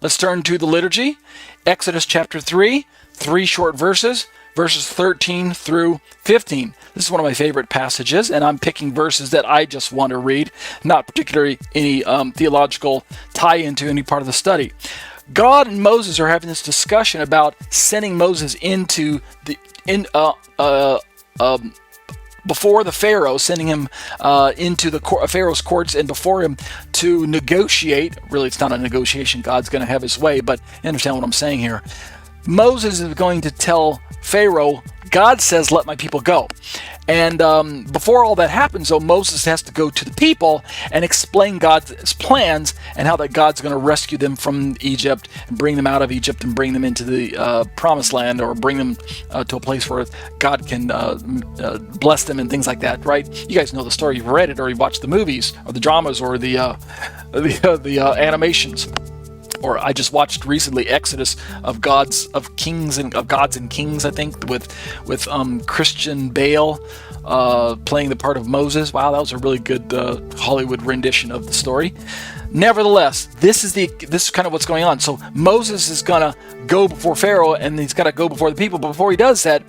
Let's turn to the liturgy. Exodus chapter 3, 3 short verses, verses 13 through 15. This is one of my favorite passages, and I'm picking verses that I just want to read, not particularly any theological tie into any part of the study. God and Moses are having this discussion about sending Moses into before the Pharaoh, sending him into the Pharaoh's courts and before him to negotiate. Really, it's not a negotiation. God's going to have his way, but you understand what I'm saying here. Moses is going to tell Pharaoh, God says, let my people go. And before all that happens, though, Moses has to go to the people and explain God's plans and how that God's going to rescue them from Egypt and bring them out of Egypt and bring them into the promised land, or bring them to a place where God can bless them and things like that, right? You guys know the story. You've read it, or you've watched the movies or the dramas or the animations. Or I just watched recently Exodus of Gods and Kings, I think, with Christian Bale playing the part of Moses. Wow, that was a really good Hollywood rendition of the story. Nevertheless, this is kind of what's going on. So Moses is gonna go before Pharaoh, and he's gotta go before the people. But before he does that,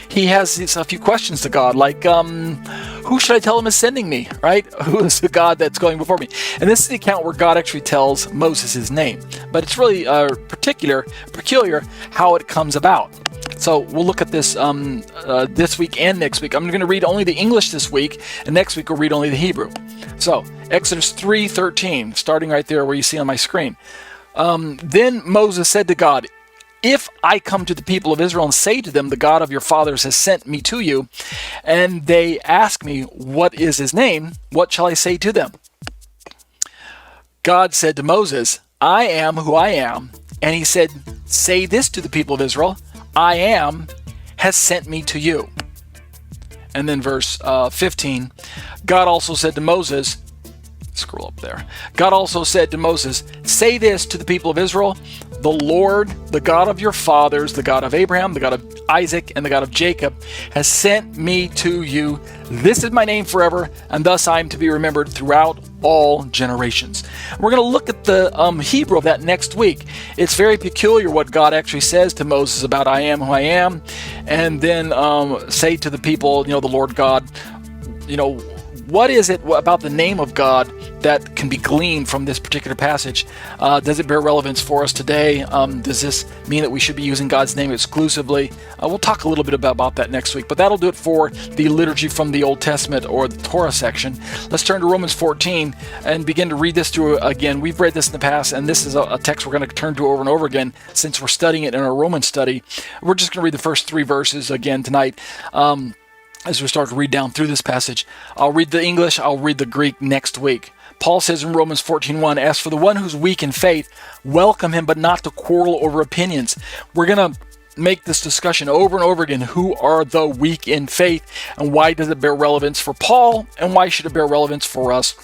he has a few questions to God, like, who should I tell him is sending me, right? Who is the God that's going before me? And this is the account where God actually tells Moses his name. But it's really peculiar how it comes about. So we'll look at this this week and next week. I'm going to read only the English this week, and next week we'll read only the Hebrew. So Exodus 3:13, starting right there where you see on my screen. Then Moses said to God, if I come to the people of Israel and say to them, the God of your fathers has sent me to you, and they ask me, what is his name? What shall I say to them? God said to Moses, I am who I am. And he said, say this to the people of Israel, I am has sent me to you. And then verse 15, God also said to Moses, scroll up there. God also said to Moses, say this to the people of Israel, the Lord, the God of your fathers, the God of Abraham, the God of Isaac, and the God of Jacob, has sent me to you. This is my name forever, and thus I am to be remembered throughout all generations. We're going to look at the Hebrew of that next week. It's very peculiar what God actually says to Moses about I am who I am, and then say to the people, the Lord God, what is it about the name of God that can be gleaned from this particular passage? Does it bear relevance for us today? Does this mean that we should be using God's name exclusively? We'll talk a little bit about that next week, but that'll do it for the liturgy from the Old Testament, or the Torah section. Let's turn to Romans 14 and begin to read this through again. We've read this in the past, and this is a text we're going to turn to over and over again since we're studying it in our Roman study. We're just going to read the first 3 verses again tonight. As we start to read down through this passage, I'll read the English, I'll read the Greek next week. Paul says in Romans 14:1, as for the one who's weak in faith, welcome him, but not to quarrel over opinions. We're going to make this discussion over and over again. Who are the weak in faith, and why does it bear relevance for Paul, and why should it bear relevance for us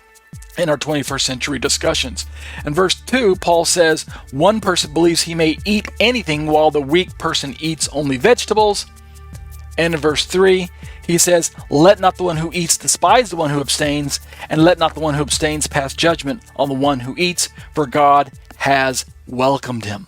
in our 21st century discussions? In verse 2, Paul says, one person believes he may eat anything while the weak person eats only vegetables. And in verse 3, he says, let not the one who eats despise the one who abstains, and let not the one who abstains pass judgment on the one who eats, for God has welcomed him.